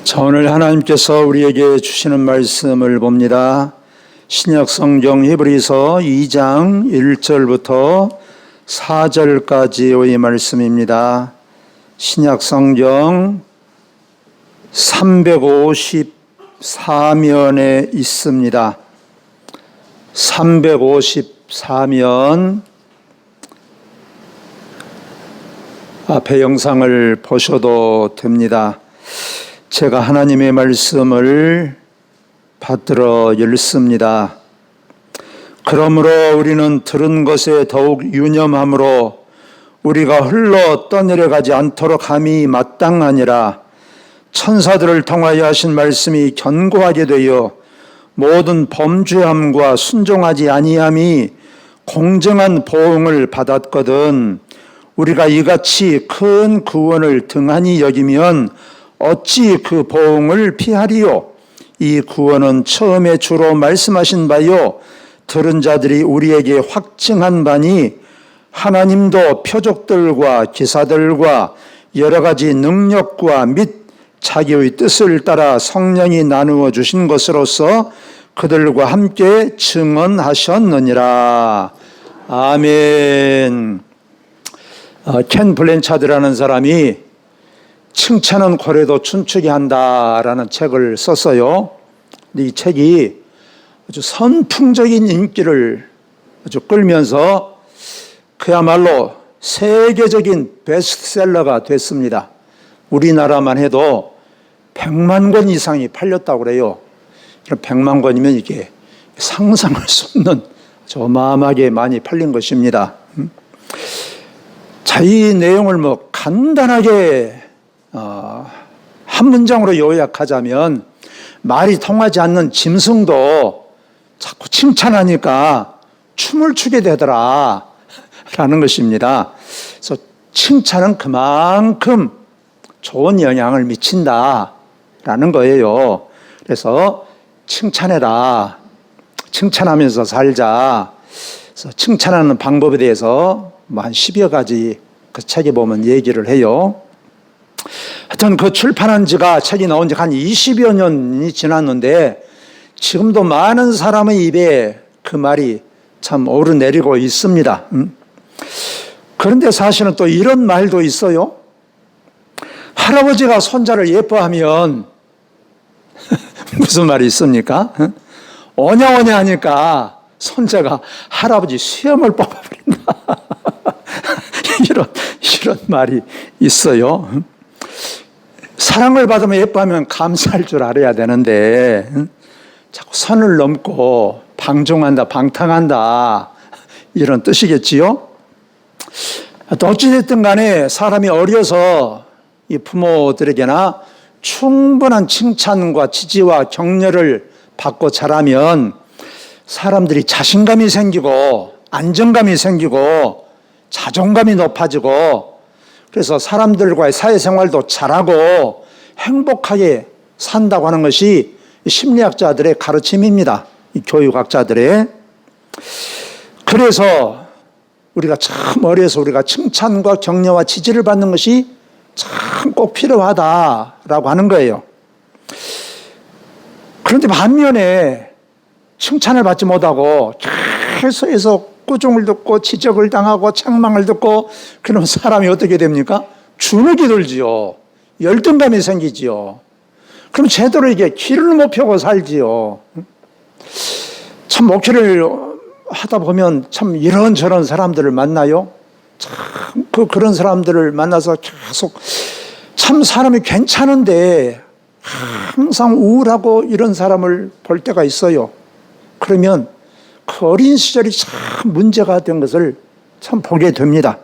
자, 오늘 하나님께서 우리에게 주시는 말씀을 봅니다. 신약 성경 히브리서 2장 1절부터 4절까지의 말씀입니다. 신약 성경 354면에 있습니다. 354면 앞에 영상을 보셔도 됩니다. 제가 하나님의 말씀을 받들어 읽습니다. 그러므로 우리는 들은 것에 더욱 유념함으로 우리가 흘러 떠내려가지 않도록 함이 마땅하니라. 천사들을 통하여 하신 말씀이 견고하게 되어 모든 범죄함과 순종하지 아니함이 공정한 보응을 받았거든. 우리가 이같이 큰 구원을 등한히 여기면 어찌 그 보응을 피하리요? 이 구원은 처음에 주로 말씀하신 바요 들은 자들이 우리에게 확증한 바니 하나님도 표적들과 기사들과 여러 가지 능력과 및 자기의 뜻을 따라 성령이 나누어 주신 것으로서 그들과 함께 증언하셨느니라. 아멘. 켄 블랜차드라는 사람이 칭찬은 고래도 춤추게 한다라는 책을 썼어요. 이 책이 아주 선풍적인 인기를 아주 끌면서 그야말로 세계적인 베스트셀러가 됐습니다. 우리나라만 해도 100만 권 이상이 팔렸다고 그래요. 100만 권이면 이게 상상할 수 없는 어마어마하게 많이 팔린 것입니다. 자, 이 내용을 간단하게 한 문장으로 요약하자면 말이 통하지 않는 짐승도 자꾸 칭찬하니까 춤을 추게 되더라 라는 것입니다. 그래서 칭찬은 그만큼 좋은 영향을 미친다 라는 거예요. 그래서 칭찬해라, 칭찬하면서 살자. 그래서 칭찬하는 방법에 대해서 한 10여 가지 그 책에 보면 얘기를 해요. 하여튼 그 출판한 지가 책이 나온 지 한 20여 년이 지났는데 지금도 많은 사람의 입에 그 말이 참 오르내리고 있습니다. 그런데 사실은 또 이런 말도 있어요. 할아버지가 손자를 예뻐하면 무슨 말이 있습니까? 오냐오냐 하니까 손자가 할아버지 수염을 뽑아버린다. 이런 말이 있어요. 사랑을 받으면 예뻐하면 감사할 줄 알아야 되는데 자꾸 선을 넘고 방종한다, 방탕한다 이런 뜻이겠지요. 또 어찌됐든 간에 사람이 어려서 이 부모들에게나 충분한 칭찬과 지지와 격려를 받고 자라면 사람들이 자신감이 생기고 안정감이 생기고 자존감이 높아지고 그래서 사람들과의 사회생활도 잘하고 행복하게 산다고 하는 것이 심리학자들의 가르침입니다. 이 교육학자들의. 그래서 우리가 참 어려서 우리가 칭찬과 격려와 지지를 받는 것이 참 꼭 필요하다라고 하는 거예요. 그런데 반면에 칭찬을 받지 못하고 계속해서 꾸중을 듣고 지적을 당하고 책망을 듣고 그러면 사람이 어떻게 됩니까? 주눅이 들지요. 열등감이 생기지요. 그럼 제대로 이게 길을 못 펴고 살지요. 참 목회를 하다 보면 참 이런저런 사람들을 만나요. 참 그런 사람들을 만나서 계속 참 사람이 괜찮은데 항상 우울하고 이런 사람을 볼 때가 있어요. 그러면 그 어린 시절이 참 문제가 된 것을 참 보게 됩니다.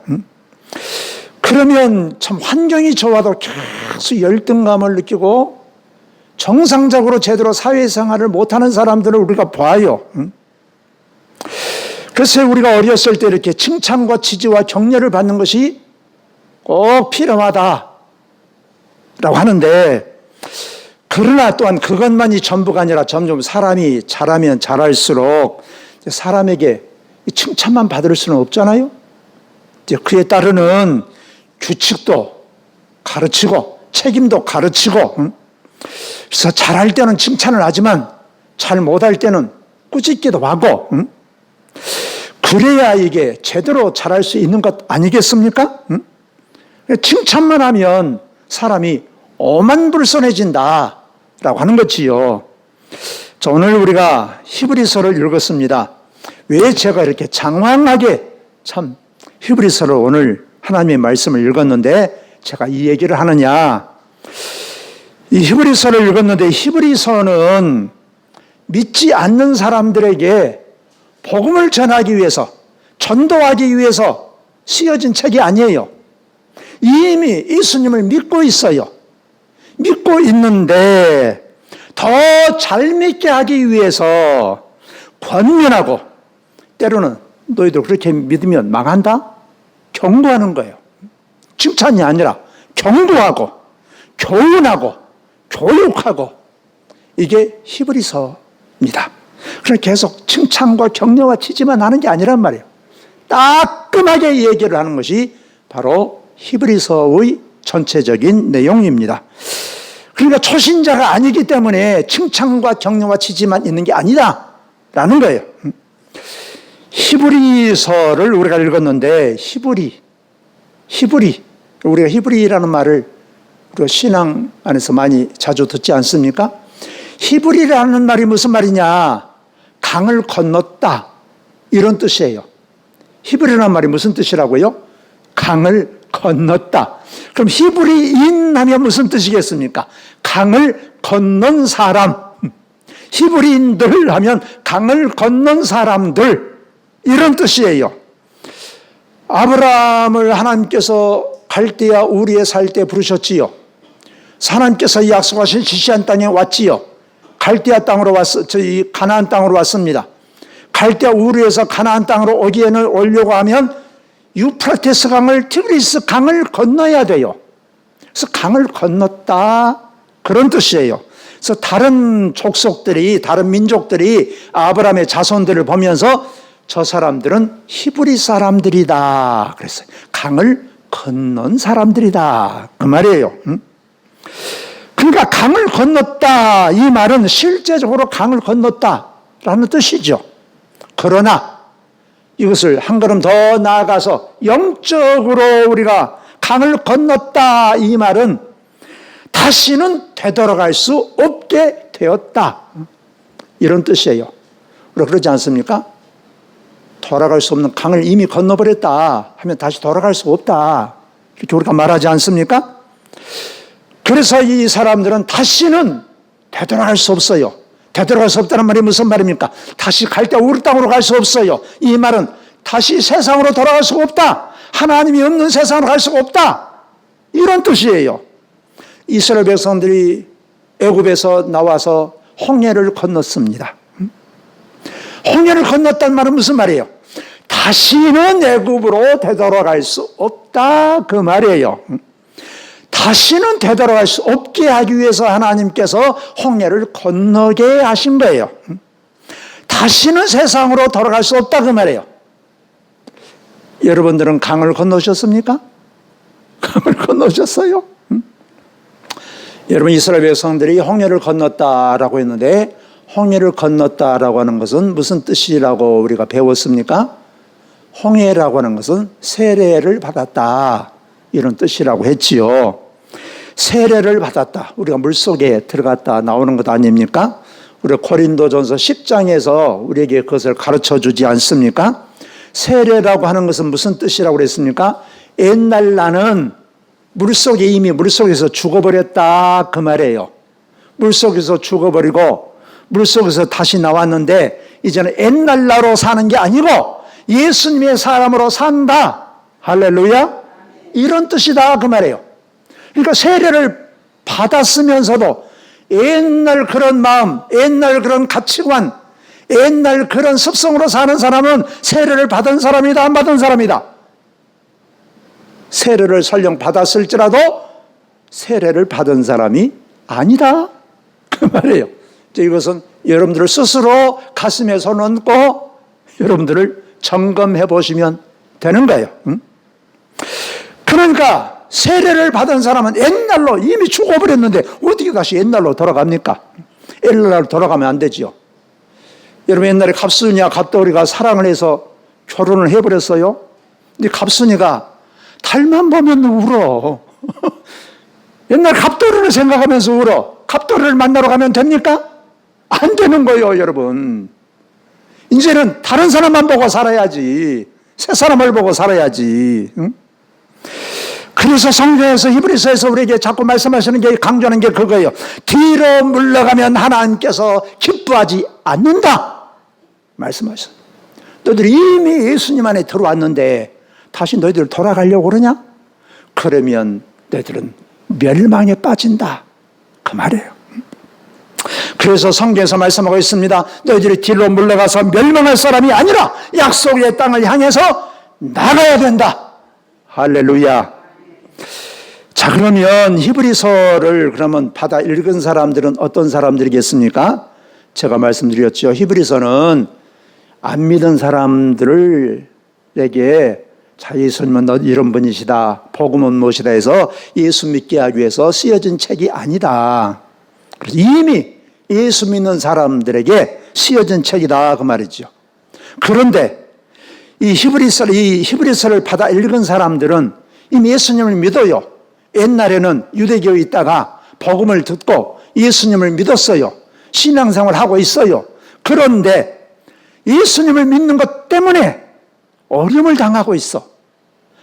그러면 참 환경이 좋아도 계속 열등감을 느끼고 정상적으로 제대로 사회생활을 못하는 사람들을 우리가 봐요. 그래서 우리가 어렸을 때 이렇게 칭찬과 지지와 격려를 받는 것이 꼭 필요하다라고 하는데 그러나 또한 그것만이 전부가 아니라 점점 사람이 자라면 자랄수록 사람에게 칭찬만 받을 수는 없잖아요. 그에 따르는 규칙도 가르치고 책임도 가르치고 그래서 잘할 때는 칭찬을 하지만 잘 못할 때는 꾸짖기도 하고, 그래야 이게 제대로 잘할 수 있는 것 아니겠습니까? 칭찬만 하면 사람이 오만불손해진다라고 하는 거지요. 자, 오늘 우리가 히브리서를 읽었습니다. 왜 제가 이렇게 장황하게 참 히브리서를 오늘 하나님의 말씀을 읽었는데 제가 이 얘기를 하느냐? 이 히브리서를 읽었는데 히브리서는 믿지 않는 사람들에게 복음을 전하기 위해서, 전도하기 위해서 쓰여진 책이 아니에요. 이미 예수님을 믿고 있어요. 믿고 있는데 더 잘 믿게 하기 위해서 권면하고, 때로는 너희들 그렇게 믿으면 망한다? 경고하는 거예요. 칭찬이 아니라 경고하고 교훈하고 교육하고, 이게 히브리서입니다. 그래서 계속 칭찬과 격려와 지지만 하는 게 아니란 말이에요. 따끔하게 얘기를 하는 것이 바로 히브리서의 전체적인 내용입니다. 그러니까 초신자가 아니기 때문에 칭찬과 격려와 지지만 있는 게 아니다라는 거예요. 히브리서를 우리가 읽었는데 히브리 우리가 히브리라는 말을 우리가 신앙 안에서 많이 자주 듣지 않습니까? 히브리라는 말이 무슨 말이냐? 강을 건넜다, 이런 뜻이에요. 히브리라는 말이 무슨 뜻이라고요? 강을 건넜다. 그럼 히브리인 하면 무슨 뜻이겠습니까? 강을 건넌 사람. 히브리인들 하면 강을 건넌 사람들, 이런 뜻이에요. 아브라함을 하나님께서 갈대아 우리에 살 때 부르셨지요. 하나님께서 약속하신 지시한 땅에 왔지요. 갈대아 땅으로 저희 가나안 땅으로 왔습니다. 갈대아 우르에서 가나안 땅으로 오려고 하면 유프라테스 강을, 티그리스 강을 건너야 돼요. 그래서 강을 건넜다, 그런 뜻이에요. 그래서 다른 족속들이, 다른 민족들이 아브라함의 자손들을 보면서 저 사람들은 히브리 사람들이다 그랬어요. 강을 건넌 사람들이다, 그 말이에요. 그러니까 강을 건넜다, 이 말은 실제적으로 강을 건넜다라는 뜻이죠. 그러나 이것을 한 걸음 더 나아가서 영적으로 우리가 강을 건넜다, 이 말은 다시는 되돌아갈 수 없게 되었다, 이런 뜻이에요. 우리가 그러지 않습니까? 돌아갈 수 없는 강을 이미 건너버렸다 하면 다시 돌아갈 수 없다, 이렇게 우리가 말하지 않습니까? 그래서 이 사람들은 다시는 되돌아갈 수 없어요. 되돌아갈 수 없다는 말이 무슨 말입니까? 다시 갈대아 우르 땅으로 갈 수 없어요. 이 말은 다시 세상으로 돌아갈 수가 없다, 하나님이 없는 세상으로 갈 수가 없다, 이런 뜻이에요. 이스라엘 백성들이 애굽에서 나와서 홍해를 건넜습니다. 홍해를 건넜다는 말은 무슨 말이에요? 다시는 애굽으로 되돌아갈 수 없다, 그 말이에요. 다시는 되돌아갈 수 없게 하기 위해서 하나님께서 홍해를 건너게 하신 거예요. 다시는 세상으로 돌아갈 수 없다, 그 말이에요. 여러분들은 강을 건너셨습니까? 강을 건너셨어요? 여러분, 이스라엘 백성들이 홍해를 건넜다라고 했는데, 홍해를 건넜다라고 하는 것은 무슨 뜻이라고 우리가 배웠습니까? 홍해라고 하는 것은 세례를 받았다, 이런 뜻이라고 했지요. 세례를 받았다, 우리가 물속에 들어갔다 나오는 것 아닙니까? 우리 고린도전서 10장에서 우리에게 그것을 가르쳐 주지 않습니까? 세례라고 하는 것은 무슨 뜻이라고 그랬습니까? 옛날 나는 물속에 이미 물속에서 죽어버렸다, 그 말이에요. 물속에서 죽어버리고 물속에서 다시 나왔는데 이제는 옛날 나로 사는 게 아니고 예수님의 사람으로 산다, 할렐루야, 이런 뜻이다, 그 말이에요. 그러니까 세례를 받았으면서도 옛날 그런 마음, 옛날 그런 가치관, 옛날 그런 습성으로 사는 사람은 세례를 받은 사람이다, 안 받은 사람이다? 세례를 설령 받았을지라도 세례를 받은 사람이 아니다, 그 말이에요. 이것은 여러분들 스스로 가슴에 손 얹고 여러분들을 점검해 보시면 되는 거예요. 그러니까 세례를 받은 사람은 옛날로 이미 죽어버렸는데 어떻게 다시 옛날로 돌아갑니까? 옛날로 돌아가면 안 되지요. 여러분 옛날에 갑순이와 갑돌이가 사랑을 해서 결혼을 해버렸어요. 근데 갑순이가 달만 보면 울어. 옛날 갑돌이를 생각하면서 울어. 갑돌이를 만나러 가면 됩니까? 안 되는 거예요, 여러분. 이제는 다른 사람만 보고 살아야지. 새 사람을 보고 살아야지. 응? 그래서 성경에서 히브리서에서 우리에게 자꾸 말씀하시는 게 강조하는 게 그거예요. 뒤로 물러가면 하나님께서 기뻐하지 않는다 말씀하셨어요. 너희들이 이미 예수님 안에 들어왔는데 다시 너희들 돌아가려고 그러냐? 그러면 너희들은 멸망에 빠진다 그 말이에요. 그래서 성경에서 말씀하고 있습니다. 너희들이 뒤로 물러가서 멸망할 사람이 아니라 약속의 땅을 향해서 나가야 된다. 할렐루야. 자, 그러면 히브리서를 그러면 받아 읽은 사람들은 어떤 사람들이겠습니까? 제가 말씀드렸죠. 히브리서는 안 믿은 사람들에게 자, 예수님은 너 이런 분이시다, 복음은 무엇이다 해서 예수 믿게 하기 위해서 쓰여진 책이 아니다. 그래서 이미 예수 믿는 사람들에게 쓰여진 책이다 그 말이죠. 그런데 이 히브리서를 받아 읽은 사람들은 이미 예수님을 믿어요. 옛날에는 유대교에 있다가 복음을 듣고 예수님을 믿었어요. 신앙생활을 하고 있어요. 그런데 예수님을 믿는 것 때문에 어려움을 당하고 있어.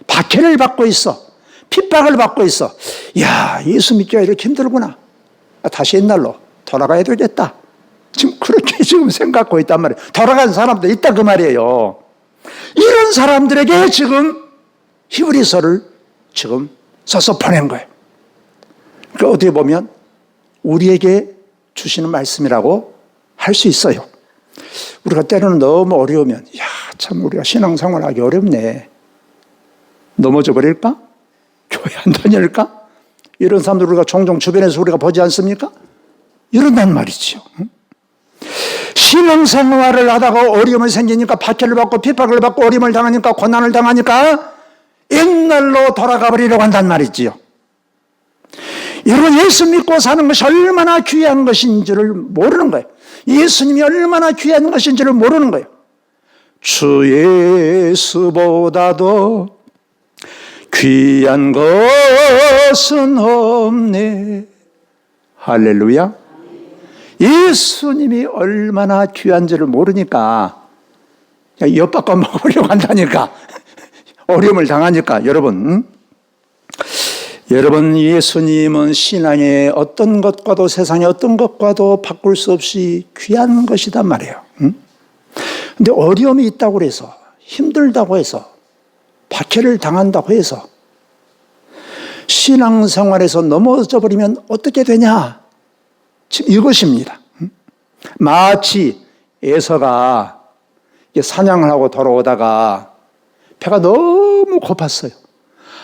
박해를 받고 있어. 핍박을 받고 있어. 야, 예수 믿기가 이렇게 힘들구나. 다시 옛날로 돌아가야 되겠다. 지금 그렇게 지금 생각하고 있단 말이에요. 돌아간 사람도 있다 그 말이에요. 이런 사람들에게 지금 히브리서를 지금 써서 보낸 거예요. 그러니까 어떻게 보면 우리에게 주시는 말씀이라고 할 수 있어요. 우리가 때로는 너무 어려우면 야, 참 우리가 신앙생활하기 어렵네. 넘어져 버릴까? 교회 안 다닐까? 이런 사람들 우리가 종종 주변에서 우리가 보지 않습니까? 이런단 말이죠. 신앙생활을 하다가 어려움이 생기니까 박해를 받고 핍박을 받고 어려움을 당하니까 고난을 당하니까 옛날로 돌아가 버리려고 한단 말이지요. 여러분 예수 믿고 사는 것이 얼마나 귀한 것인지를 모르는 거예요. 예수님이 얼마나 귀한 것인지를 모르는 거예요. 주 예수보다도 귀한 것은 없네. 할렐루야. 예수님이 얼마나 귀한지를 모르니까 엿바꿔 먹으려고 한다니까. 어려움을 당하니까. 여러분 예수님은 신앙의 어떤 것과도 세상의 어떤 것과도 바꿀 수 없이 귀한 것이단 말이에요. 근데 어려움이 있다고 해서 힘들다고 해서 박해를 당한다고 해서 신앙생활에서 넘어져 버리면 어떻게 되냐? 지금 이것입니다. 마치 에서가 사냥을 하고 돌아오다가 배가 너무 고팠어요.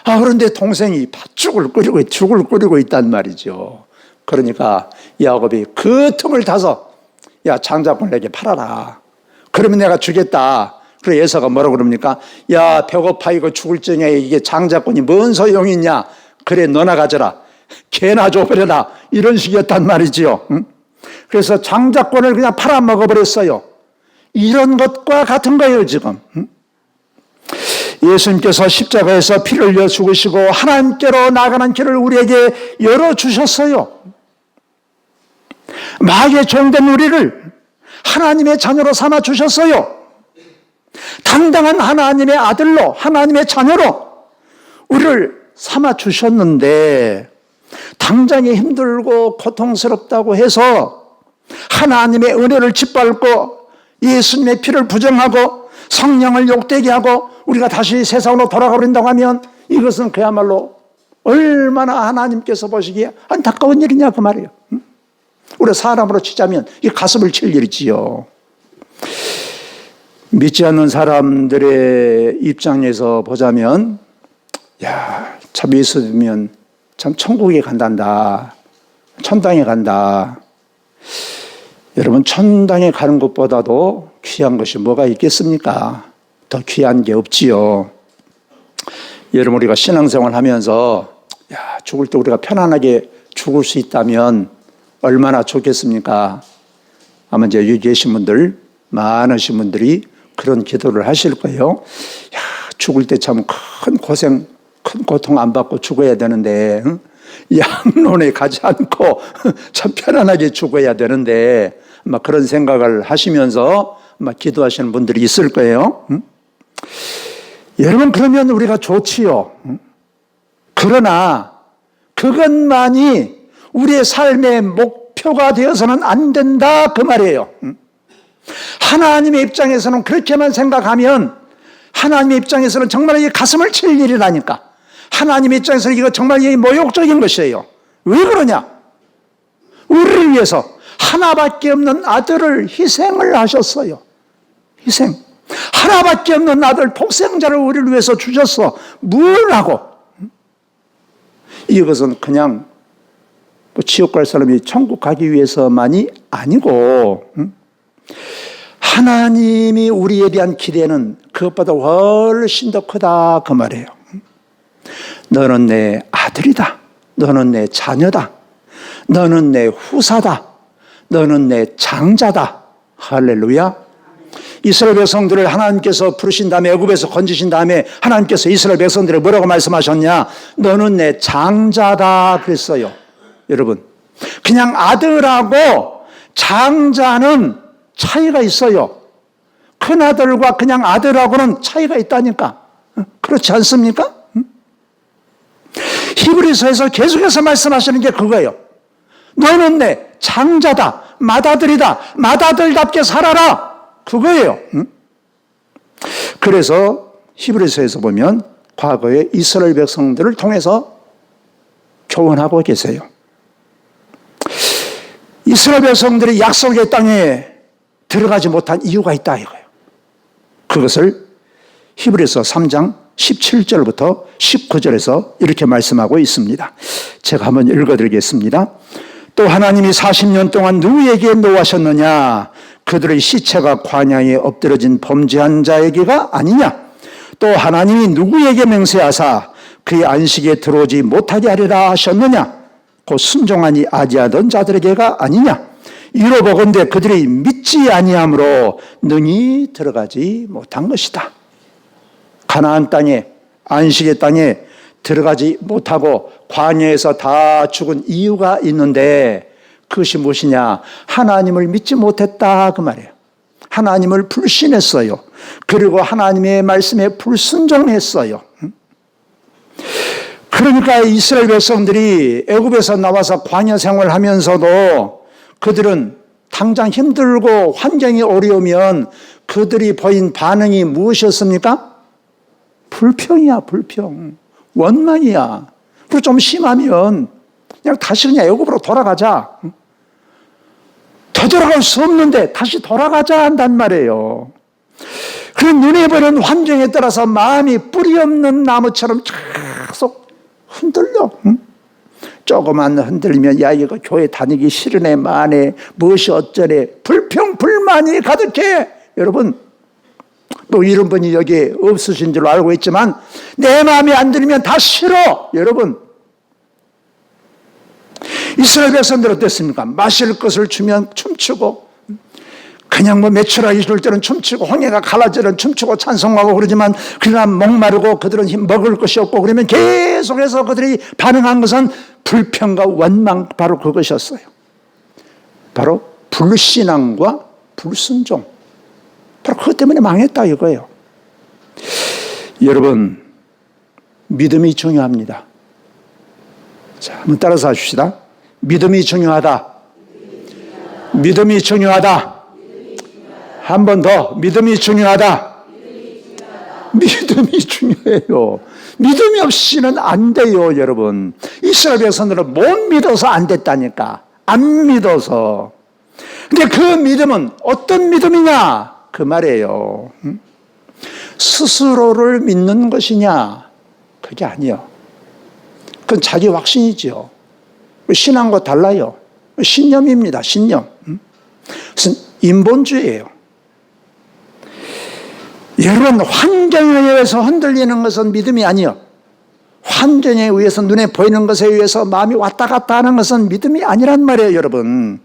그런데 동생이 팥죽을 끓이고 있단 말이죠. 그러니까 야곱이 그 틈을 타서 야, 장작을 내게 팔아라. 그러면 내가 주겠다. 그래 에서가 뭐라고 그럽니까? 야, 배고파 이거 죽을 적에 이게 장작권이 뭔 소용이 있냐? 그래 너나 가져라. 개나 줘버려라. 이런 식이었단 말이지요. 그래서 장작권을 그냥 팔아먹어버렸어요. 이런 것과 같은 거예요 지금. 예수님께서 십자가에서 피를 흘려 죽으시고 하나님께로 나가는 길을 우리에게 열어주셨어요. 마귀의 종된 우리를 하나님의 자녀로 삼아주셨어요. 당당한 하나님의 아들로 하나님의 자녀로 우리를 삼아주셨는데 당장에 힘들고 고통스럽다고 해서 하나님의 은혜를 짓밟고 예수님의 피를 부정하고 성령을 욕되게 하고 우리가 다시 세상으로 돌아가 버린다고 하면 이것은 그야말로 얼마나 하나님께서 보시기에 안타까운 일이냐 그 말이에요. 우리가 사람으로 치자면 이 가슴을 칠 일이지요. 믿지 않는 사람들의 입장에서 보자면 야, 참 예수 믿으면 참 천국에 간단다. 천당에 간다. 여러분 천당에 가는 것보다도 귀한 것이 뭐가 있겠습니까? 더 귀한 게 없지요. 여러분, 우리가 신앙생활 하면서 죽을 때 우리가 편안하게 죽을 수 있다면 얼마나 좋겠습니까? 아마 이제 여기 계신 분들, 많으신 분들이 그런 기도를 하실 거예요. 죽을 때 참 큰 고생, 큰 고통 안 받고 죽어야 되는데, 양론에 가지 않고 참 편안하게 죽어야 되는데, 아마 그런 생각을 하시면서 아마 기도하시는 분들이 있을 거예요. 여러분, 그러면 우리가 좋지요. 그러나 그것만이 우리의 삶의 목표가 되어서는 안 된다, 그 말이에요. 하나님의 입장에서는 그렇게만 생각하면 하나님의 입장에서는 정말 이 가슴을 칠 일이라니까. 하나님의 입장에서는 이거 정말 이 모욕적인 것이에요. 왜 그러냐? 우리를 위해서 하나밖에 없는 아들을 희생을 하셨어요. 희생. 하나밖에 없는 아들 독생자를 우리를 위해서 주셨어. 뭐라고? 이것은 그냥 지옥 갈 사람이 천국 가기 위해서만이 아니고, 하나님이 우리에 대한 기대는 그것보다 훨씬 더 크다, 그 말이에요. 너는 내 아들이다. 너는 내 자녀다. 너는 내 후사다. 너는 내 장자다. 할렐루야. 이스라엘 백성들을 하나님께서 부르신 다음에, 애굽에서 건지신 다음에 하나님께서 이스라엘 백성들을 뭐라고 말씀하셨냐? 너는 내 장자다 그랬어요. 여러분, 그냥 아들하고 장자는 차이가 있어요. 큰 아들과 그냥 아들하고는 차이가 있다니까. 그렇지 않습니까? 히브리서에서 계속해서 말씀하시는 게 그거예요. 너는 내 장자다. 맏아들이다. 맏아들답게 살아라. 그거예요. 그래서 히브리서에서 보면 과거에 이스라엘 백성들을 통해서 교훈하고 계세요. 이스라엘 백성들이 약속의 땅에 들어가지 못한 이유가 있다 이거예요. 그것을 히브리서 3장 17절부터 19절에서 이렇게 말씀하고 있습니다. 제가 한번 읽어드리겠습니다. 또 하나님이 40년 동안 누구에게 노하셨느냐? 그들의 시체가 광야에 엎드러진 범죄한 자에게가 아니냐? 또 하나님이 누구에게 맹세하사 그의 안식에 들어오지 못하게 하리라 하셨느냐? 곧 순종하니 아지하던 자들에게가 아니냐? 이로 보건대 그들이 믿지 아니함으로 능히 들어가지 못한 것이다. 가나안 땅에, 안식의 땅에 들어가지 못하고 광야에서 다 죽은 이유가 있는데, 그것이 무엇이냐? 하나님을 믿지 못했다 그 말이에요. 하나님을 불신했어요. 그리고 하나님의 말씀에 불순종했어요. 그러니까 이스라엘 백성들이 애굽에서 나와서 광야 생활하면서도 그들은 당장 힘들고 환경이 어려우면 그들이 보인 반응이 무엇이었습니까? 불평이야, 불평. 원망이야. 그리고 좀 심하면 그냥 다시 그냥 애굽으로 돌아가자. 되돌아갈 수 없는데 다시 돌아가자 한단 말이에요. 그런 눈에 보이는 환경에 따라서 마음이 뿌리 없는 나무처럼 계속 흔들려. 조금만 흔들리면 야 이거 교회 다니기 싫으네 마네 무엇이 어쩌네 불평 불만이 가득해. 여러분 또 이런 분이 여기 없으신 줄 알고 있지만 내 마음에 안 들면 다 싫어. 여러분 이스라엘 백성들 어땠습니까? 마실 것을 주면 춤추고 그냥 뭐 메추라기 줄 때는 춤추고 홍해가 갈라질 때는 춤추고 찬송하고 그러지만 그러나 목마르고 그들은 먹을 것이 없고 그러면 계속해서 그들이 반응한 것은 불평과 원망, 바로 그것이었어요. 바로 불신앙과 불순종. 바로 그것 때문에 망했다 이거예요. 여러분 믿음이 중요합니다. 자, 한번 따라서 하십시다. 믿음이 중요하다. 믿음이 중요하다. 한 번 더. 믿음이 중요하다. 믿음이 중요해요. 믿음이 없이는 안 돼요, 여러분. 이스라엘 백성들은 못 믿어서 안 됐다니까. 안 믿어서. 근데 그 믿음은 어떤 믿음이냐? 그 말이에요. 스스로를 믿는 것이냐? 그게 아니요. 그건 자기 확신이지요. 신앙과 달라요. 신념입니다, 신념. 무슨 인본주의예요. 여러분 환경에 의해서 흔들리는 것은 믿음이 아니요. 환경에 의해서, 눈에 보이는 것에 의해서 마음이 왔다 갔다 하는 것은 믿음이 아니란 말이에요, 여러분.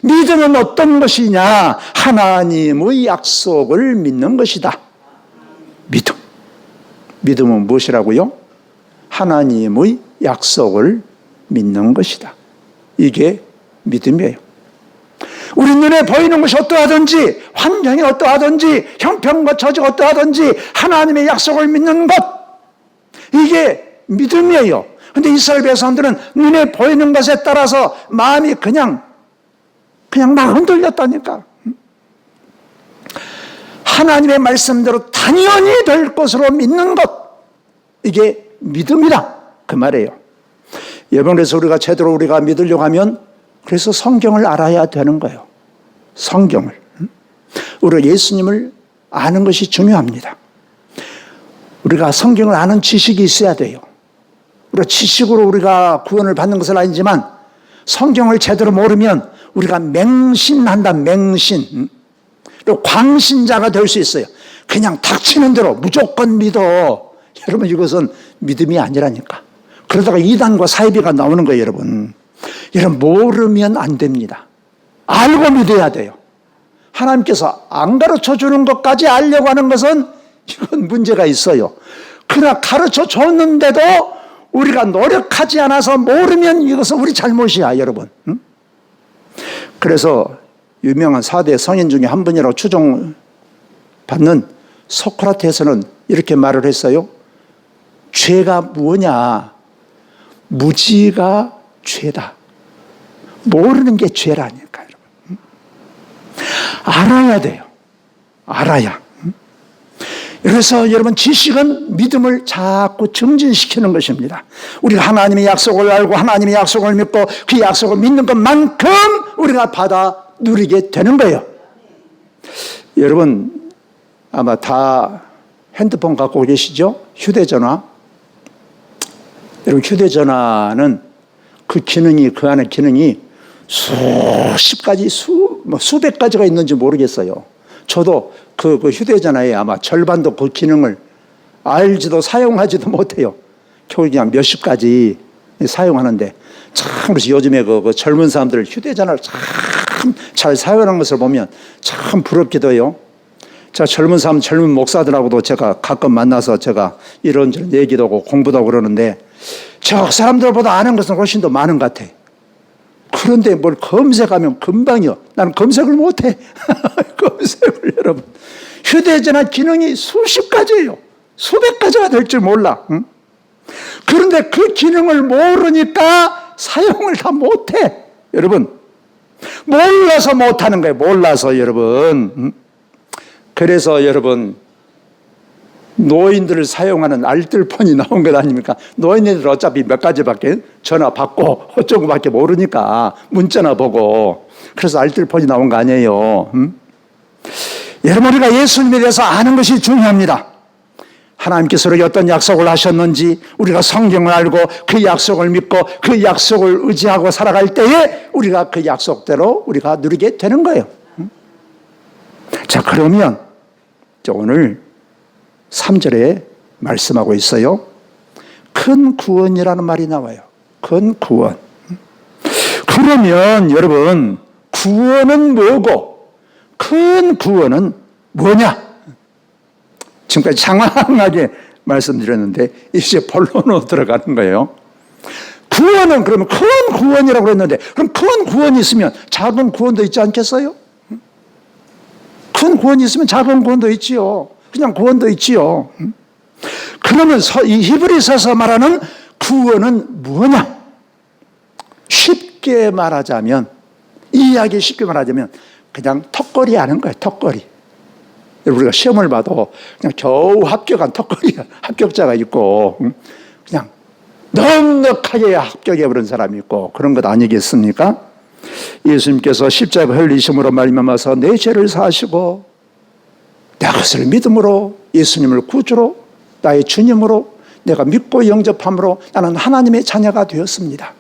믿음은 어떤 것이냐? 하나님의 약속을 믿는 것이다. 믿음. 믿음은 무엇이라고요? 하나님의 약속을 믿는 것이다. 이게 믿음이에요. 우리 눈에 보이는 것이 어떠하든지, 환경이 어떠하든지, 형편과 처지가 어떠하든지 하나님의 약속을 믿는 것, 이게 믿음이에요. 그런데 이스라엘 백성들은 눈에 보이는 것에 따라서 마음이 그냥 막 흔들렸다니까. 하나님의 말씀대로 당연히 될 것으로 믿는 것, 이게 믿음이다, 그 말이에요. 여러분, 그래서 우리가 믿으려고 하면 그래서 성경을 알아야 되는 거예요. 성경을. 우리가 예수님을 아는 것이 중요합니다. 우리가 성경을 아는 지식이 있어야 돼요. 우리가 지식으로 우리가 구원을 받는 것은 아니지만 성경을 제대로 모르면 우리가 맹신한다, 맹신. 그리고 광신자가 될 수 있어요. 그냥 닥치는 대로 무조건 믿어. 여러분, 이것은 믿음이 아니라니까. 그러다가 이단과 사이비가 나오는 거예요, 여러분. 여러분, 모르면 안 됩니다. 알고 믿어야 돼요. 하나님께서 안 가르쳐 주는 것까지 알려고 하는 것은 이건 문제가 있어요. 그러나 가르쳐 줬는데도 우리가 노력하지 않아서 모르면 이것은 우리 잘못이야, 여러분. 그래서 유명한 4대 성인 중에 한 분이라고 추정받는 소크라테스는 이렇게 말을 했어요. 죄가 뭐냐? 무지가 죄다. 모르는 게 죄라니까, 여러분. 알아야 돼요. 알아야. 그래서 여러분, 지식은 믿음을 자꾸 증진시키는 것입니다. 우리가 하나님의 약속을 알고 하나님의 약속을 믿고 그 약속을 믿는 것만큼 우리가 받아 누리게 되는 거예요. 여러분, 아마 다 핸드폰 갖고 계시죠? 휴대전화. 여러분, 휴대전화는 그 안에 기능이 수십 가지, 수백 가지가 있는지 모르겠어요. 저도 그 휴대전화에 아마 절반도 그 기능을 알지도 사용하지도 못해요. 겨우 그냥 몇십 가지 사용하는데, 참, 그래서 요즘에 그 젊은 사람들 휴대전화를 참 잘 사용하는 것을 보면 참 부럽기도 해요. 제가 젊은 목사들하고도 제가 가끔 만나서 제가 이런저런 얘기도 하고 공부도 하고 그러는데, 저 사람들보다 아는 것은 훨씬 더 많은 것 같아. 그런데 뭘 검색하면 금방이요. 나는 검색을 못해. 검색을, 여러분. 휴대전화 기능이 수십 가지예요. 수백 가지가 될 줄 몰라. 응? 그런데 그 기능을 모르니까 사용을 다 못해. 여러분, 몰라서 못하는 거예요. 몰라서, 여러분. 응? 그래서 여러분, 노인들을 사용하는 알뜰폰이 나온 것 아닙니까? 노인들 어차피 몇 가지밖에 전화 받고 어쩌고 밖에 모르니까 문자나 보고, 그래서 알뜰폰이 나온 거 아니에요. 여러분, 우리가 예수님에 대해서 아는 것이 중요합니다. 하나님께서 우리에게 어떤 약속을 하셨는지 우리가 성경을 알고 그 약속을 믿고 그 약속을 의지하고 살아갈 때에 우리가 그 약속대로 우리가 누리게 되는 거예요. 자, 그러면 오늘 3절에 말씀하고 있어요. 큰 구원이라는 말이 나와요. 큰 구원. 그러면 여러분, 구원은 뭐고 큰 구원은 뭐냐? 지금까지 장황하게 말씀드렸는데 이제 본론으로 들어가는 거예요. 구원은 그러면 큰 구원이라고 그랬는데, 그럼 큰 구원이 있으면 작은 구원도 있지 않겠어요? 큰 구원이 있으면 작은 구원도 있지요. 그냥 구원도 있지요. 그러면 이 히브리서에서 말하는 구원은 뭐냐? 쉽게 말하자면, 이 이야기 쉽게 말하자면 그냥 턱걸이 하는 거예요. 턱걸이. 우리가 시험을 봐도 그냥 겨우 합격한 턱걸이 합격자가 있고, 그냥 넉넉하게 합격해버린 사람이 있고, 그런 것 아니겠습니까? 예수님께서 십자가 흘리심으로 말미암아서 내 죄를 사하시고 내가 그것을 믿음으로 예수님을 구주로 나의 주님으로 내가 믿고 영접함으로 나는 하나님의 자녀가 되었습니다.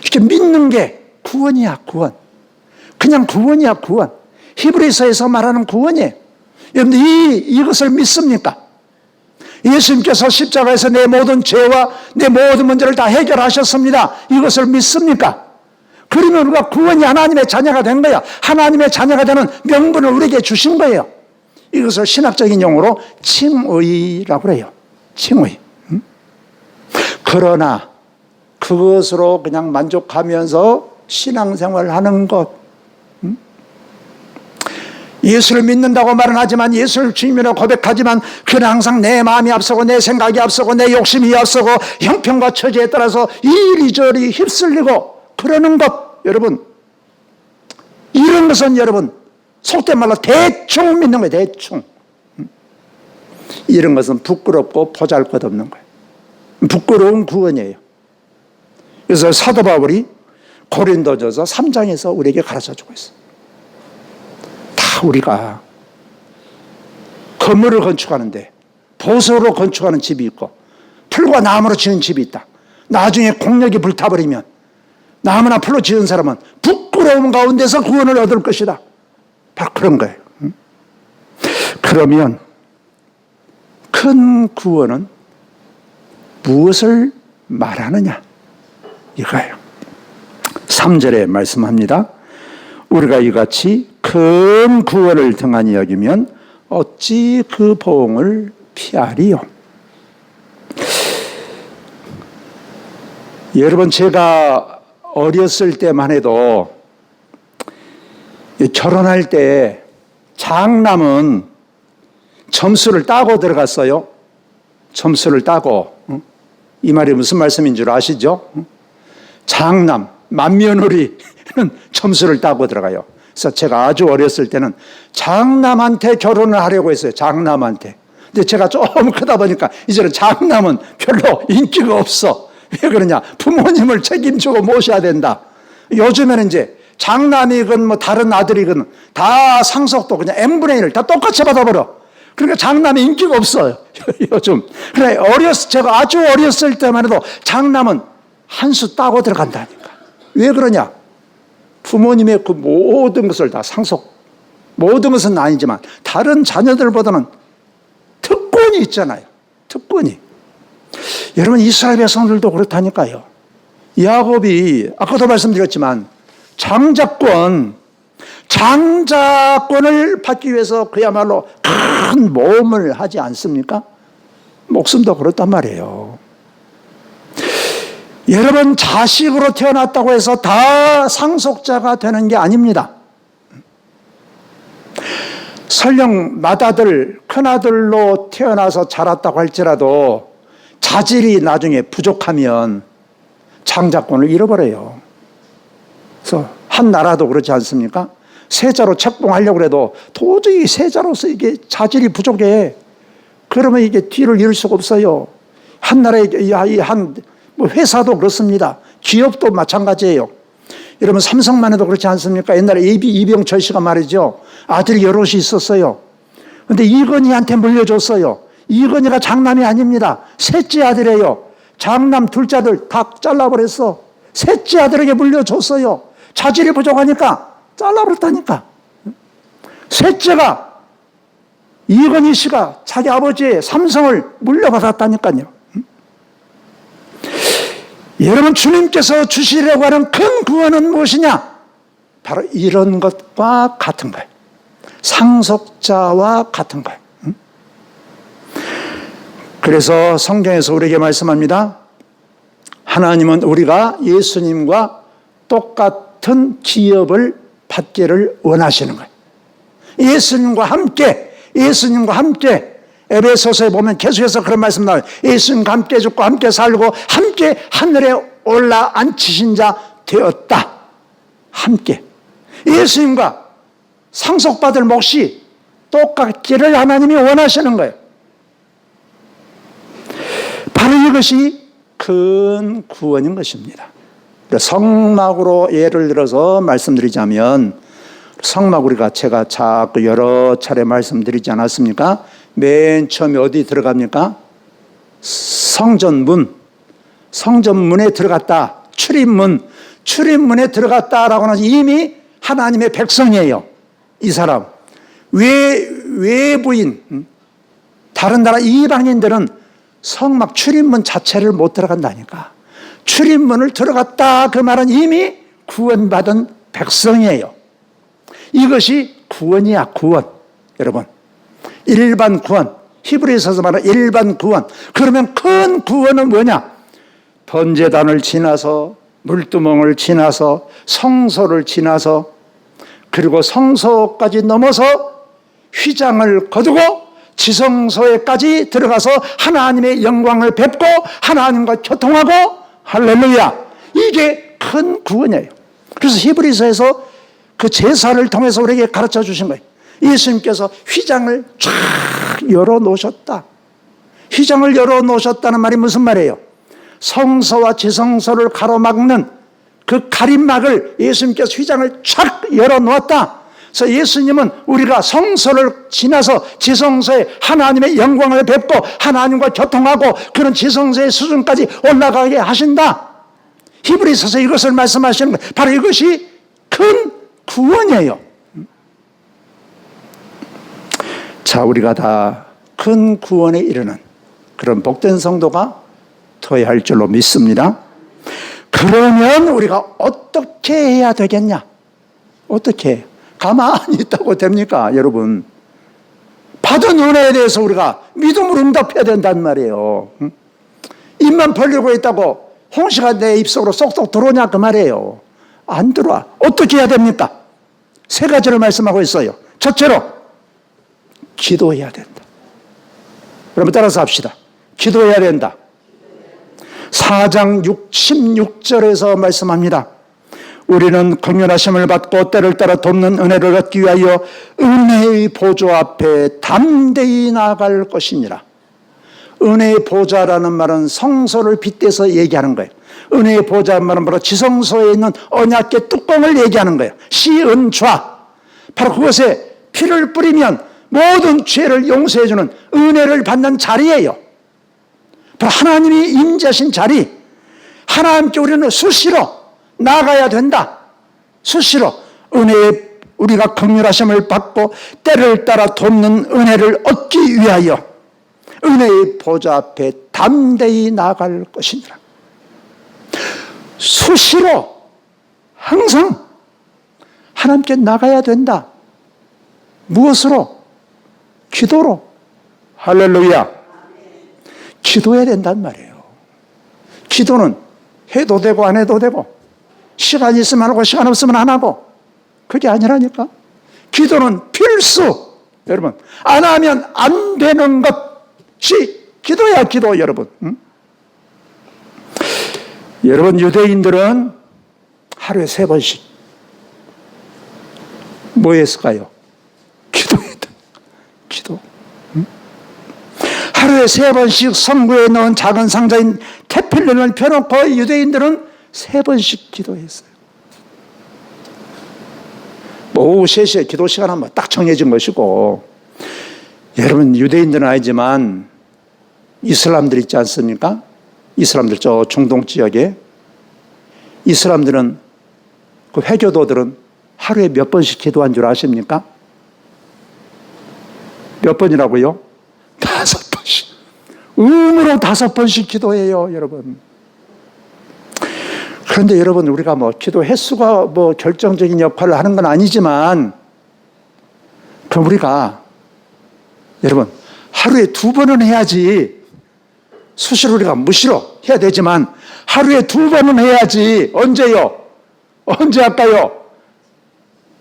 이렇게 믿는 게 구원이야, 구원. 그냥 구원이야, 구원. 히브리서에서 말하는 구원이에요. 여러분들 이것을 믿습니까? 예수님께서 십자가에서 내 모든 죄와 내 모든 문제를 다 해결하셨습니다. 이것을 믿습니까? 그러면 우리가 구원이 하나님의 자녀가 된 거야. 하나님의 자녀가 되는 명분을 우리에게 주신 거예요. 이것을 신학적인 용어로 칭의라고 해요. 칭의. 그러나 그것으로 그냥 만족하면서 신앙생활을 하는 것, 예수를 믿는다고 말은 하지만, 예수를 주님이라고 고백하지만, 그는 항상 내 마음이 앞서고 내 생각이 앞서고 내 욕심이 앞서고 형편과 처지에 따라서 이리저리 휩쓸리고 그러는 것, 여러분, 이런 것은 여러분 속된 말로 대충 믿는 거예요. 대충. 이런 것은 부끄럽고 보잘것없는 거예요. 부끄러운 구원이에요. 그래서 사도 바울이 고린도전서 3장에서 우리에게 가르쳐주고 있어요. 다 우리가 건물을 건축하는데 보석으로 건축하는 집이 있고 풀과 나무로 지은 집이 있다. 나중에 공력이 불타버리면 나무나 풀로 지은 사람은 부끄러움 가운데서 구원을 얻을 것이다. 바로 그런 거예요. 그러면 큰 구원은 무엇을 말하느냐? 이거예요. 3절에 말씀합니다. 우리가 이같이 큰 구원을 등한히 여기면 어찌 그 보응을 피하리요? 여러분, 제가 어렸을 때만 해도 결혼할 때 장남은 점수를 따고 들어갔어요. 점수를 따고. 이 말이 무슨 말씀인 줄 아시죠? 장남, 맏며느리는 점수를 따고 들어가요. 그래서 제가 아주 어렸을 때는 장남한테 결혼을 하려고 했어요. 장남한테. 근데 제가 좀 크다 보니까 이제는 장남은 별로 인기가 없어. 왜 그러냐? 부모님을 책임지고 모셔야 된다. 요즘에는 이제 장남이건 뭐 다른 아들이건 다 상속도 그냥 n분의 1을 다 똑같이 받아버려. 그러니까 장남이 인기가 없어요. 요즘. 그래, 제가 아주 어렸을 때만 해도 장남은 한 수 따고 들어간다니까. 왜 그러냐? 부모님의 그 모든 것을 다 모든 것은 아니지만 다른 자녀들보다는 특권이 있잖아요. 특권이. 여러분, 이스라엘 백성들도 그렇다니까요. 야곱이 아까도 말씀드렸지만 장자권을 받기 위해서 그야말로 큰 모험을 하지 않습니까? 목숨도 그렇단 말이에요. 여러분, 자식으로 태어났다고 해서 다 상속자가 되는 게 아닙니다. 설령 맏아들, 큰아들로 태어나서 자랐다고 할지라도 자질이 나중에 부족하면 장자권을 잃어버려요. 그래서 한 나라도 그렇지 않습니까? 세자로 책봉하려고 해도 도저히 세자로서 이게 자질이 부족해. 그러면 이게 뒤를 이을 수가 없어요. 한 나라의 뭐 회사도 그렇습니다. 기업도 마찬가지예요. 여러분, 삼성만 해도 그렇지 않습니까? 옛날에 이병철 씨가 말이죠. 아들이 여럿이 있었어요. 그런데 이건희한테 물려줬어요. 이건희가 장남이 아닙니다. 셋째 아들이에요. 장남, 둘째 아들 다 잘라버렸어. 셋째 아들에게 물려줬어요. 자질이 부족하니까 잘라버렸다니까. 셋째가 이건희 씨가 자기 아버지의 삼성을 물려받았다니까요. 여러분, 주님께서 주시려고 하는 큰 구원은 무엇이냐? 바로 이런 것과 같은 거예요. 상속자와 같은 거예요. 그래서 성경에서 우리에게 말씀합니다. 하나님은 우리가 예수님과 똑같은 기업을 받기를 원하시는 거예요. 예수님과 함께 에베소서에 보면 계속해서 그런 말씀 나와요. 예수님과 함께 죽고 함께 살고 함께 하늘에 올라앉히신 자 되었다. 함께. 예수님과 상속받을 몫이 똑같기를 하나님이 원하시는 거예요. 바로 이것이 큰 구원인 것입니다. 성막으로 예를 들어서 말씀드리자면, 성막 우리가 제가 자꾸 여러 차례 말씀드리지 않았습니까? 맨 처음에 어디 들어갑니까? 성전문에 들어갔다. 출입문에 들어갔다라고 하는 이미 하나님의 백성이에요. 이 사람 외부인, 다른 나라 이방인들은 성막 출입문 자체를 못 들어간다니까. 출입문을 들어갔다 그 말은 이미 구원받은 백성이에요. 이것이 구원이야, 구원. 여러분, 일반 구원, 히브리서에서 말하는 일반 구원. 그러면 큰 구원은 뭐냐? 번제단을 지나서, 물두멍을 지나서, 성소를 지나서, 그리고 성소까지 넘어서 휘장을 거두고 지성소에까지 들어가서 하나님의 영광을 뵙고 하나님과 교통하고, 할렐루야, 이게 큰 구원이에요. 그래서 히브리서에서 그 제사를 통해서 우리에게 가르쳐 주신 거예요. 예수님께서 휘장을 쫙 열어놓으셨다. 휘장을 열어놓으셨다는 말이 무슨 말이에요? 성소와 지성소를 가로막는 그 가림막을 예수님께서 휘장을 쫙 열어놓았다. 그래서 예수님은 우리가 성소를 지나서 지성소에 하나님의 영광을 뵙고 하나님과 교통하고 그런 지성소의 수준까지 올라가게 하신다. 히브리서에서 이것을 말씀하시는 거예요. 바로 이것이 큰 구원이에요. 자, 우리가 다 큰 구원에 이르는 그런 복된 성도가 되어야 할 줄로 믿습니다. 그러면 우리가 어떻게 해야 되겠냐? 어떻게? 가만히 있다고 됩니까, 여러분? 받은 은혜에 대해서 우리가 믿음으로 응답해야 된단 말이에요. 입만 벌리고 있다고 홍시가 내 입속으로 쏙쏙 들어오냐 그 말이에요. 안 들어와. 어떻게 해야 됩니까? 세 가지를 말씀하고 있어요. 첫째로 기도해야 된다. 그러면 따라서 합시다. 기도해야 된다. 4장 16절에서 말씀합니다. 우리는 긍휼하심을 받고 때를 따라 돕는 은혜를 얻기 위하여 은혜의 보좌 앞에 담대히 나아갈 것이니라. 은혜의 보좌라는 말은 성소를 빗대서 얘기하는 거예요. 은혜의 보좌라는 말은 바로 지성소에 있는 언약궤 뚜껑을 얘기하는 거예요. 시은좌, 바로 그것에 피를 뿌리면 모든 죄를 용서해 주는 은혜를 받는 자리예요. 바로 하나님이 임재하신 자리. 하나님께 우리는 수시로 나가야 된다. 수시로 은혜에 우리가 긍휼하심을 받고 때를 따라 돕는 은혜를 얻기 위하여 은혜의 보좌 앞에 담대히 나아갈 것이니라. 수시로 항상 하나님께 나가야 된다. 무엇으로? 기도로. 할렐루야. 기도해야 된단 말이에요. 기도는 해도 되고 안 해도 되고, 시간 있으면 하고 시간 없으면 안 하고, 그게 아니라니까. 기도는 필수. 여러분, 안 하면 안 되는 것이 기도야, 기도. 여러분, 여러분, 유대인들은 하루에 3번씩 뭐 했을까요? 기도했다. 기도. 하루에 3번씩 성구에 넣은 작은 상자인 테필린을 펴놓고 유대인들은 3번씩 기도했어요. 오후 3시에 기도 시간은 뭐 딱 정해진 것이고, 여러분, 유대인들은 알지만 이슬람들 있지 않습니까? 이슬람들 저 중동 지역에 이슬람들은, 그 회교도들은 하루에 몇 번씩 기도한 줄 아십니까? 몇 번이라고요? 5번씩. 음으로 5번씩 기도해요, 여러분. 그런데 여러분, 우리가 뭐 기도 횟수가 뭐 결정적인 역할을 하는 건 아니지만, 그럼 우리가 여러분 하루에 2번은 해야지. 수시로 우리가 무시로 해야 되지만 하루에 2번은 해야지. 언제요? 언제 할까요?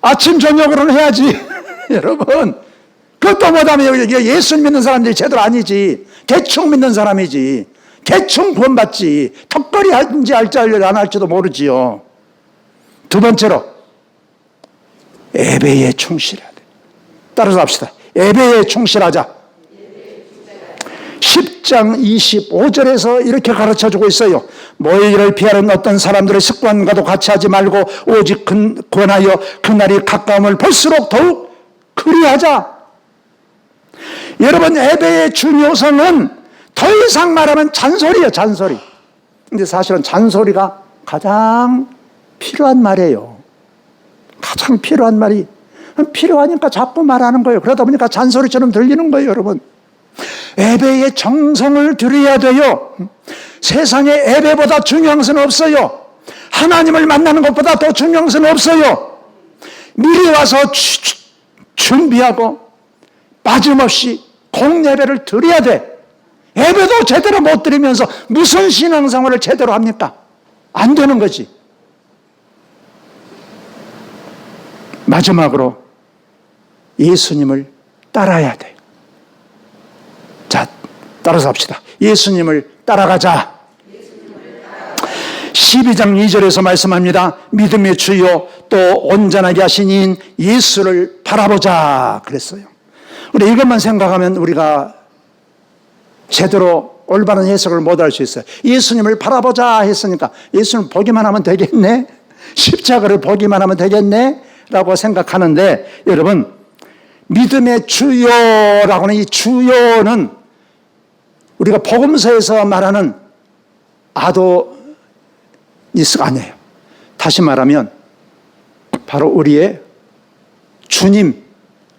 아침 저녁으로는 해야지. 여러분, 그것도 못하면 예수 믿는 사람들이 제대로 아니지. 대충 믿는 사람이지. 대충 구원받지. 턱걸이 할지 안 할지도 모르지요. 2번째로 예배에 충실해야 돼. 따라서 합시다. 예배에 충실하자. 10장 25절에서 이렇게 가르쳐주고 있어요. 모이기를 피하는 어떤 사람들의 습관과도 같이 하지 말고 오직 권하여 그날이 가까움을 볼수록 더욱 그리하자. 여러분, 예배의 중요성은 더 이상 말하면 잔소리예요, 잔소리. 근데 사실은 잔소리가 가장 필요한 말이에요. 가장 필요한 말이 필요하니까 자꾸 말하는 거예요. 그러다 보니까 잔소리처럼 들리는 거예요, 여러분. 예배에 정성을 들여야 돼요. 세상에 예배보다 중요한 것은 없어요. 하나님을 만나는 것보다 더 중요한 것은 없어요. 미리 와서 준비하고 빠짐없이 공예배를 드려야 돼. 예배도 제대로 못 드리면서 무슨 신앙생활을 제대로 합니까? 안 되는 거지. 마지막으로 예수님을 따라야 돼요. 자, 따라서 합시다. 예수님을 따라가자. 12장 2절에서 말씀합니다. 믿음의 주요 또 온전하게 하신 이인 예수를 바라보자 그랬어요. 우리 이것만 생각하면 우리가 제대로 올바른 해석을 못할 수 있어요. 예수님을 바라보자 했으니까 예수님 보기만 하면 되겠네? 십자가를 보기만 하면 되겠네? 라고 생각하는데, 여러분, 믿음의 주요라고 하는 이 주요는 우리가 복음서에서 말하는 아도니스가 아니에요. 다시 말하면 바로 우리의 주님,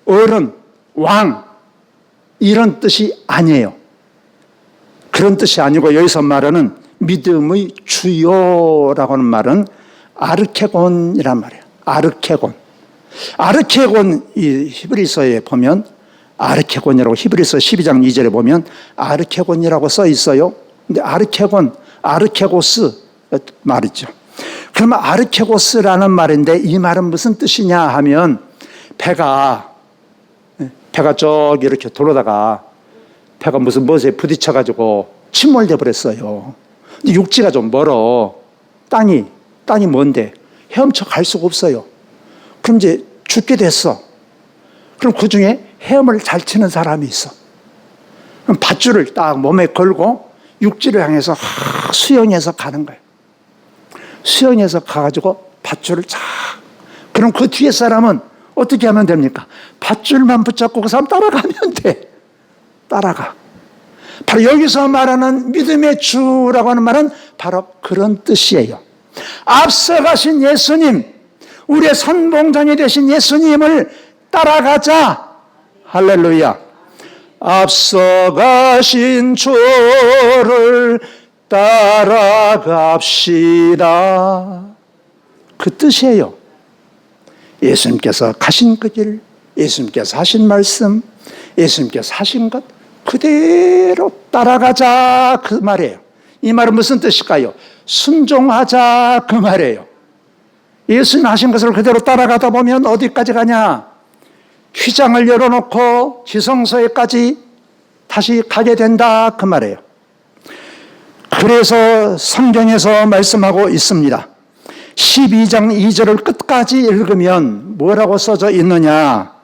어른, 왕 이런 뜻이 아니에요. 그런 뜻이 아니고 여기서 말하는 믿음의 주요라고 하는 말은 아르케곤이란 말이에요. 아르케곤 이 히브리서에 보면 아르케곤이라고 히브리서 12장 2절에 보면 아르케곤이라고 써 있어요. 근데 아르케고스 말이죠. 그러면 아르케고스라는 말인데 이 말은 무슨 뜻이냐 하면 배가 저기 이렇게 돌아다가 배가 무슨 무엇에 부딪혀가지고 침몰돼 버렸어요. 근데 육지가 좀 멀어. 땅이 먼데 헤엄쳐 갈 수가 없어요. 그럼 이제 죽게 됐어. 그럼 그 중에 헤엄을 잘 치는 사람이 있어. 그럼 밧줄을 딱 몸에 걸고 육지를 향해서 수영해서 가는 거예요. 수영해서 가가지고 밧줄을 쫙. 그럼 그 뒤에 사람은 어떻게 하면 됩니까? 밧줄만 붙잡고 그 사람 따라가면 돼. 따라가. 바로 여기서 말하는 믿음의 주라고 하는 말은 바로 그런 뜻이에요. 앞서가신 예수님, 우리의 선봉장이 되신 예수님을 따라가자. 할렐루야. 앞서가신 주를 따라갑시다. 그 뜻이에요. 예수님께서 가신 그 길, 예수님께서 하신 말씀, 예수님께서 하신 것 그대로 따라가자 그 말이에요. 이 말은 무슨 뜻일까요? 순종하자 그 말이에요. 예수님 하신 것을 그대로 따라가다 보면 어디까지 가냐? 휘장을 열어놓고 지성소에까지 다시 가게 된다 그 말이에요. 그래서 성경에서 말씀하고 있습니다. 12장 2절을 끝까지 읽으면 뭐라고 써져 있느냐?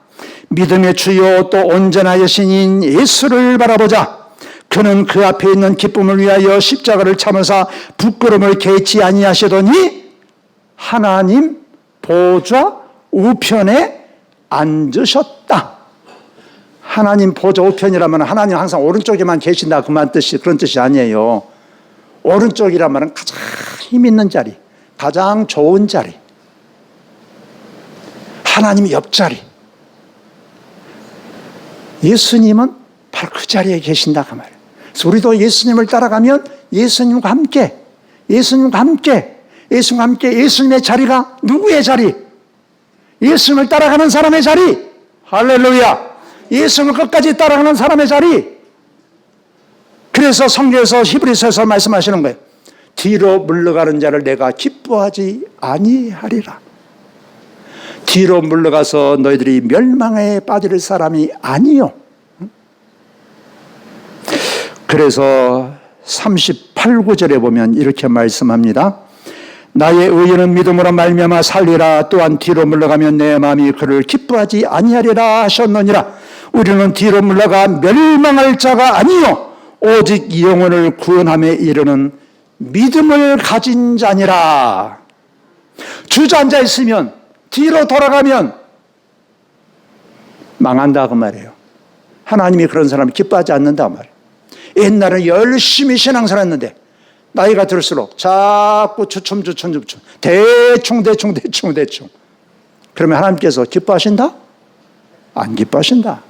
믿음의 주요 또 온전하신 이인 예수를 바라보자. 그는 그 앞에 있는 기쁨을 위하여 십자가를 참으사 부끄러움을 개치 아니하시더니 하나님 보좌 우편에 앉으셨다. 하나님 보좌 우편이라면 하나님 항상 오른쪽에만 계신다 그런 뜻이 아니에요. 오른쪽이란 말은 가장 힘 있는 자리, 가장 좋은 자리, 하나님 옆자리. 예수님은 바로 그 자리에 계신다 그 말이에요. 그래서 우리도 예수님을 따라가면 예수님과 함께 예수님의 자리가 누구의 자리? 예수님을 따라가는 사람의 자리. 할렐루야. 예수님을 끝까지 따라가는 사람의 자리. 그래서 성경에서 히브리서에서 말씀하시는 거예요. 뒤로 물러가는 자를 내가 기뻐하지 아니하리라. 뒤로 물러가서 너희들이 멸망에 빠질 사람이 아니요. 그래서 38구절에 보면 이렇게 말씀합니다. 나의 의인은 믿음으로 말미암아 살리라. 또한 뒤로 물러가면 내 마음이 그를 기뻐하지 아니하리라 하셨느니라. 우리는 뒤로 물러가 멸망할 자가 아니요 오직 영혼을 구원함에 이르는 믿음을 가진 자니라. 주저앉아 있으면 뒤로 돌아가면 망한다 그 말이에요. 하나님이 그런 사람을 기뻐하지 않는다 그 말이에요. 옛날에 열심히 신앙생활 했는데 나이가 들수록 자꾸 주춤 대충 그러면 하나님께서 기뻐하신다? 안 기뻐하신다.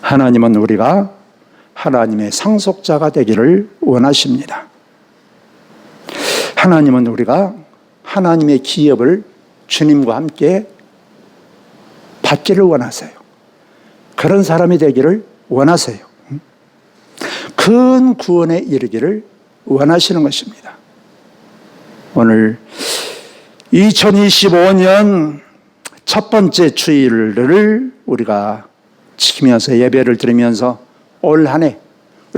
하나님은 우리가 하나님의 상속자가 되기를 원하십니다. 하나님은 우리가 하나님의 기업을 주님과 함께 받기를 원하세요. 그런 사람이 되기를 원하세요. 큰 구원에 이르기를 원하시는 것입니다. 오늘 2025년 첫 번째 주일을 우리가 지키면서 예배를 드리면서 올 한 해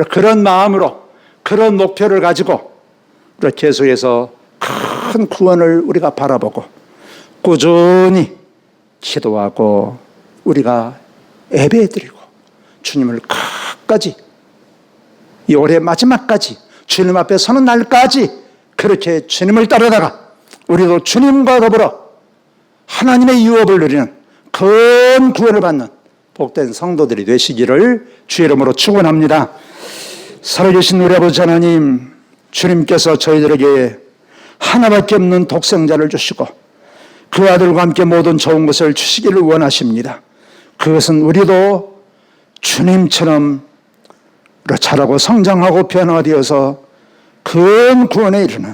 그런 마음으로 그런 목표를 가지고 우리가 계속해서 큰 구원을 우리가 바라보고 꾸준히 기도하고 우리가 예배드리고 주님을 끝까지 이 올해 마지막까지 주님 앞에 서는 날까지 그렇게 주님을 따르다가 우리도 주님과 더불어 하나님의 유업을 누리는 큰 구원을 받는 복된 성도들이 되시기를 주의 이름으로 축원합니다. 살아계신 우리 아버지 하나님, 주님께서 저희들에게 하나밖에 없는 독생자를 주시고 그 아들과 함께 모든 좋은 것을 주시기를 원하십니다. 그것은 우리도 주님처럼 자라고 성장하고 변화되어서 큰 구원에 이르는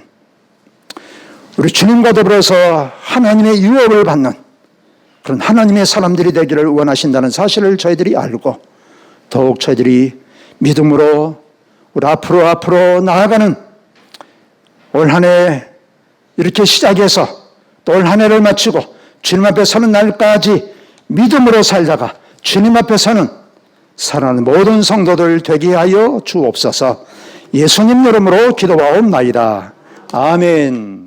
우리 주님과 더불어서 하나님의 유업을 받는 그런 하나님의 사람들이 되기를 원하신다는 사실을 저희들이 알고 더욱 저희들이 믿음으로 우리 앞으로 나아가는 올 한 해 이렇게 시작해서 또 올 한 해를 마치고 주님 앞에 서는 날까지 믿음으로 살다가 주님 앞에 서는 사랑하는 모든 성도들 되게 하여 주옵소서. 예수님 이름으로 기도하옵나이다. 아멘.